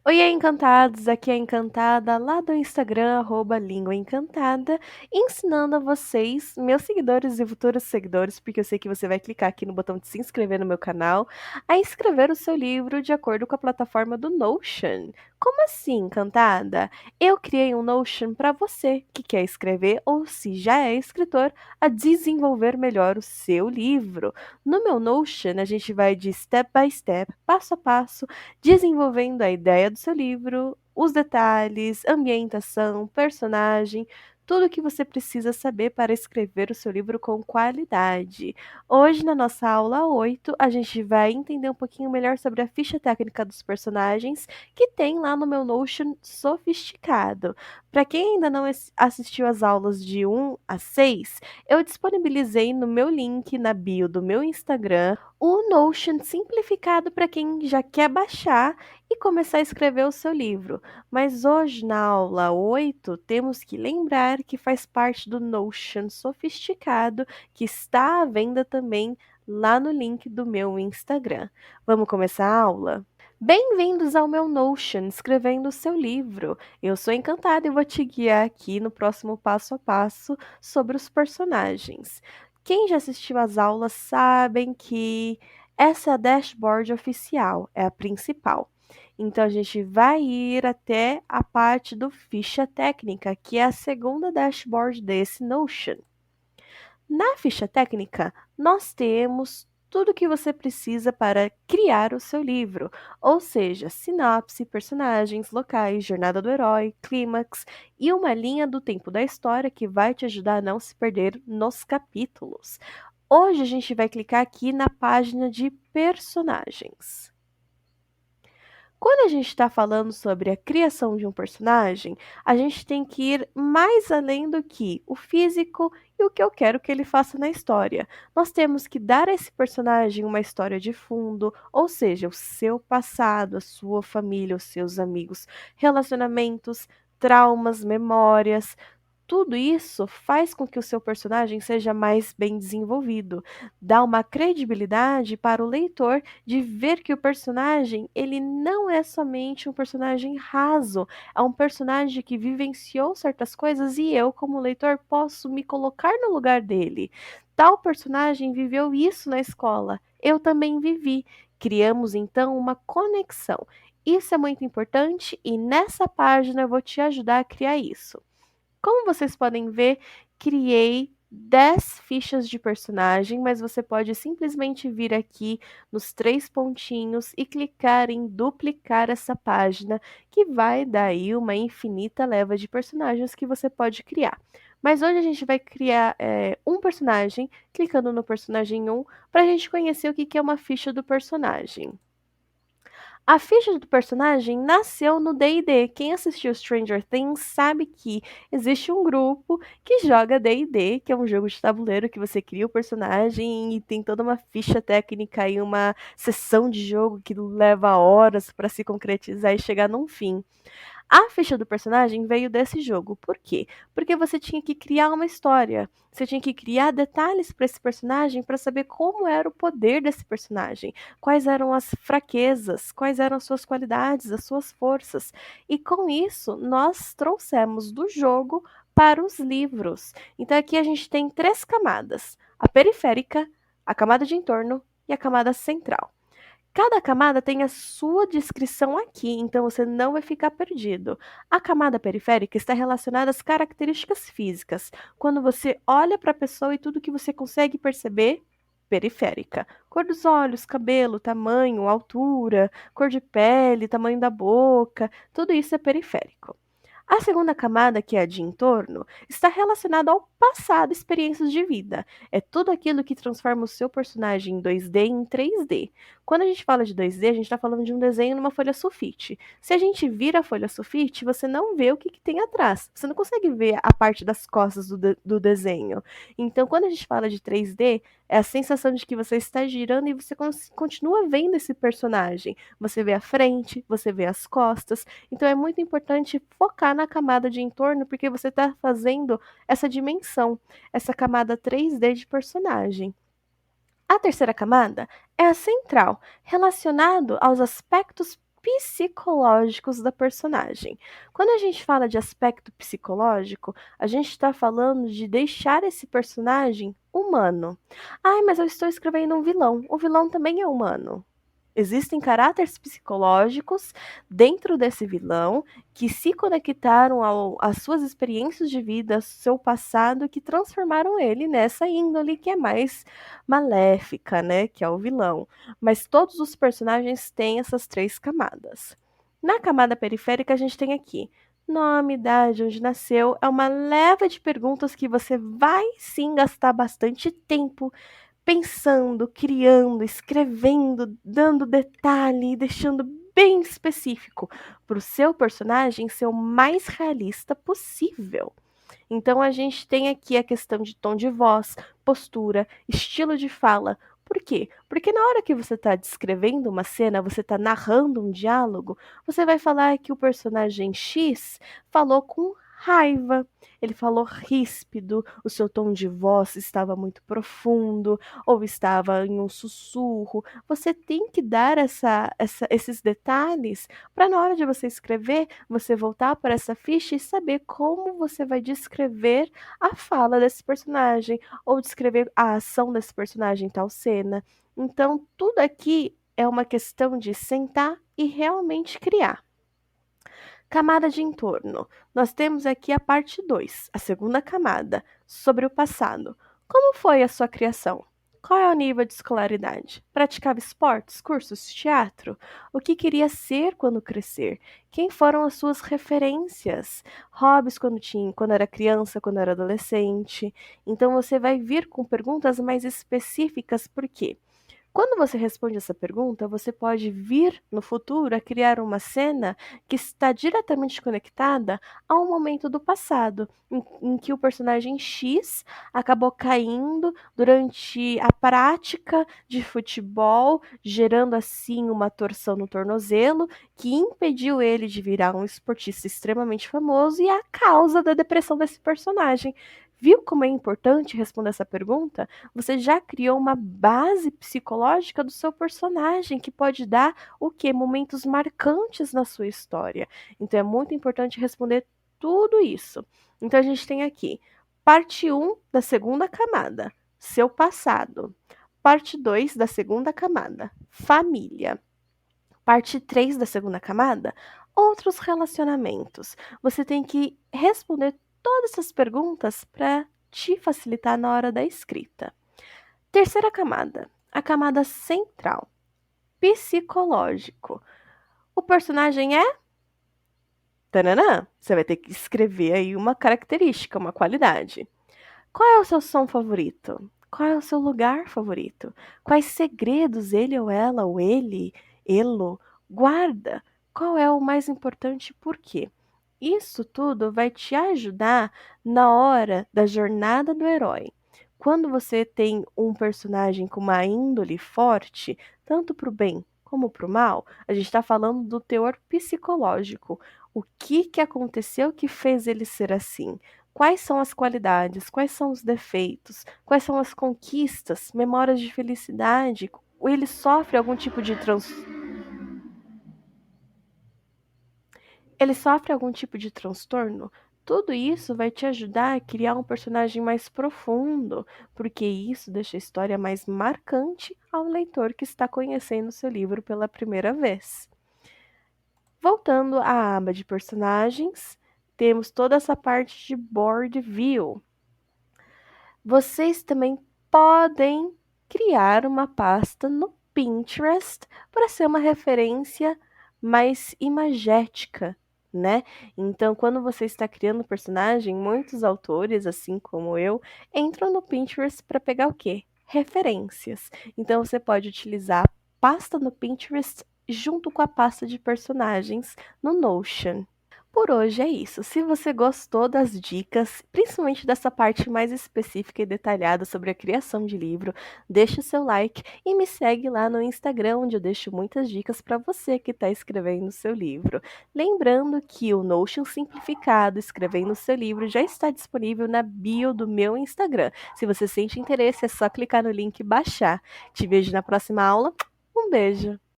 Oiê, encantados! Aqui é a Encantada, lá do Instagram, Língua Encantada, ensinando a vocês, meus seguidores e futuros seguidores, porque eu sei que você vai clicar aqui no botão de se inscrever no meu canal, a escrever o seu livro de acordo com a plataforma do Notion. Como assim, Encantada? Eu criei um Notion para você que quer escrever ou, se já é escritor, a desenvolver melhor o seu livro. No meu Notion, a gente vai de step by step, passo a passo, desenvolvendo a ideia do seu livro, os detalhes, ambientação, personagem, tudo o que você precisa saber para escrever o seu livro com qualidade. Hoje, na nossa aula 8, a gente vai entender um pouquinho melhor sobre a ficha técnica dos personagens que tem lá no meu Notion sofisticado. Para quem ainda não assistiu às aulas de 1 a 6, eu disponibilizei no meu link na bio do meu Instagram o Notion simplificado para quem já quer baixar e começar a escrever o seu livro. Mas hoje, na aula 8, temos que lembrar que faz parte do Notion sofisticado, que está à venda também lá no link do meu Instagram. Vamos começar a aula? Bem-vindos ao meu Notion, escrevendo o seu livro. Eu sou encantada e vou te guiar aqui no próximo passo a passo sobre os personagens. Quem já assistiu às aulas sabem que essa é a dashboard oficial, é a principal. Então, a gente vai ir até a parte do ficha técnica, que é a segunda dashboard desse Notion. Na ficha técnica, nós temos tudo o que você precisa para criar o seu livro, ou seja, sinopse, personagens, locais, jornada do herói, clímax e uma linha do tempo da história que vai te ajudar a não se perder nos capítulos. Hoje a gente vai clicar aqui na página de personagens. Quando a gente está falando sobre a criação de um personagem, a gente tem que ir mais além do que o físico e o que eu quero que ele faça na história. Nós temos que dar a esse personagem uma história de fundo, ou seja, o seu passado, a sua família, os seus amigos, relacionamentos, traumas, memórias. Tudo isso faz com que o seu personagem seja mais bem desenvolvido, dá uma credibilidade para o leitor de ver que o personagem, ele não é somente um personagem raso, é um personagem que vivenciou certas coisas e eu, como leitor, posso me colocar no lugar dele. Tal personagem viveu isso na escola, eu também vivi. Criamos então uma conexão. Isso é muito importante e nessa página eu vou te ajudar a criar isso. Como vocês podem ver, criei 10 fichas de personagem, mas você pode simplesmente vir aqui nos 3 pontinhos e clicar em duplicar essa página, que vai dar aí uma infinita leva de personagens que você pode criar. Mas hoje a gente vai criar um personagem, clicando no personagem 1, para a gente conhecer o que é uma ficha do personagem. A ficha do personagem nasceu no D&D. Quem assistiu Stranger Things sabe que existe um grupo que joga D&D, que é um jogo de tabuleiro que você cria o personagem e tem toda uma ficha técnica e uma sessão de jogo que leva horas para se concretizar e chegar num fim. A ficha do personagem veio desse jogo. Por quê? Porque você tinha que criar uma história. Você tinha que criar detalhes para esse personagem para saber como era o poder desse personagem, quais eram as fraquezas, quais eram as suas qualidades, as suas forças. E com isso, nós trouxemos do jogo para os livros. Então aqui a gente tem 3 camadas: a periférica, a camada de entorno e a camada central. Cada camada tem a sua descrição aqui, então você não vai ficar perdido. A camada periférica está relacionada às características físicas. Quando você olha para a pessoa e tudo que você consegue perceber, periférica. Cor dos olhos, cabelo, tamanho, altura, cor de pele, tamanho da boca, tudo isso é periférico. A segunda camada, que é a de entorno, está relacionada ao passado, experiências de vida. É tudo aquilo que transforma o seu personagem em 2D em 3D. Quando a gente fala de 2D, a gente está falando de um desenho numa folha sulfite. Se a gente vira a folha sulfite, você não vê o que tem atrás. Você não consegue ver a parte das costas do desenho. Então, quando a gente fala de 3D, é a sensação de que você está girando e você continua vendo esse personagem. Você vê a frente, você vê as costas. Então é muito importante focar na camada de entorno, porque você está fazendo essa dimensão, essa camada 3D de personagem. A terceira camada é a central, relacionado aos aspectos psicológicos da personagem. Quando a gente fala de aspecto psicológico, a gente está falando de deixar esse personagem humano. Ai, mas eu estou escrevendo um vilão. O vilão também é humano. Existem caráteres psicológicos dentro desse vilão que se conectaram às suas experiências de vida, ao seu passado, que transformaram ele nessa índole que é mais maléfica, né? Que é o vilão. Mas todos os personagens têm essas três camadas. Na camada periférica, a gente tem aqui nome, idade, onde nasceu. É uma leva de perguntas que você vai sim gastar bastante tempo pensando, criando, escrevendo, dando detalhe, deixando bem específico para o seu personagem ser o mais realista possível. Então a gente tem aqui a questão de tom de voz, postura, estilo de fala. Por quê? Porque na hora que você está descrevendo uma cena, você está narrando um diálogo, você vai falar que o personagem X falou com raiva, ele falou ríspido, o seu tom de voz estava muito profundo, ou estava em um sussurro. Você tem que dar esses detalhes para na hora de você escrever, você voltar para essa ficha e saber como você vai descrever a fala desse personagem, ou descrever a ação desse personagem em tal cena. Então, tudo aqui é uma questão de sentar e realmente criar. Camada de entorno. Nós temos aqui a parte 2, a segunda camada, sobre o passado. Como foi a sua criação? Qual é o nível de escolaridade? Praticava esportes, cursos, teatro? O que queria ser quando crescer? Quem foram as suas referências? Hobbies quando era criança, quando era adolescente? Então você vai vir com perguntas mais específicas, por quê? Quando você responde essa pergunta, você pode vir no futuro a criar uma cena que está diretamente conectada a um momento do passado, em que o personagem X acabou caindo durante a prática de futebol, gerando assim uma torção no tornozelo, que impediu ele de virar um esportista extremamente famoso e é a causa da depressão desse personagem. Viu como é importante responder essa pergunta? Você já criou uma base psicológica do seu personagem que pode dar o quê? Momentos marcantes na sua história. Então é muito importante responder tudo isso. Então a gente tem aqui parte 1 da segunda camada, seu passado. Parte 2 da segunda camada, família. Parte 3 da segunda camada, outros relacionamentos. Você tem que responder todas essas perguntas para te facilitar na hora da escrita. Terceira camada, a camada central, psicológico. O personagem é tananã. Você vai ter que escrever aí uma característica, uma qualidade. Qual é o seu som favorito? Qual é o seu lugar favorito? Quais segredos ele ou ela, ou ele guarda? Qual é o mais importante e por quê? Isso tudo vai te ajudar na hora da jornada do herói. Quando você tem um personagem com uma índole forte, tanto para o bem como para o mal, a gente está falando do teor psicológico. O que aconteceu que fez ele ser assim? Quais são as qualidades? Quais são os defeitos? Quais são as conquistas? Memórias de felicidade? Ele sofre algum tipo de Ele sofre algum tipo de transtorno? Tudo isso vai te ajudar a criar um personagem mais profundo, porque isso deixa a história mais marcante ao leitor que está conhecendo seu livro pela primeira vez. Voltando à aba de personagens, temos toda essa parte de board view. Vocês também podem criar uma pasta no Pinterest para ser uma referência mais imagética, né? Então, quando você está criando um personagem, muitos autores, assim como eu, entram no Pinterest para pegar o quê? Referências. Então, você pode utilizar a pasta no Pinterest junto com a pasta de personagens no Notion. Por hoje é isso. Se você gostou das dicas, principalmente dessa parte mais específica e detalhada sobre a criação de livro, deixe o seu like e me segue lá no Instagram, onde eu deixo muitas dicas para você que está escrevendo o seu livro. Lembrando que o Notion Simplificado Escrevendo o Seu Livro já está disponível na bio do meu Instagram. Se você sente interesse, é só clicar no link e baixar. Te vejo na próxima aula. Um beijo!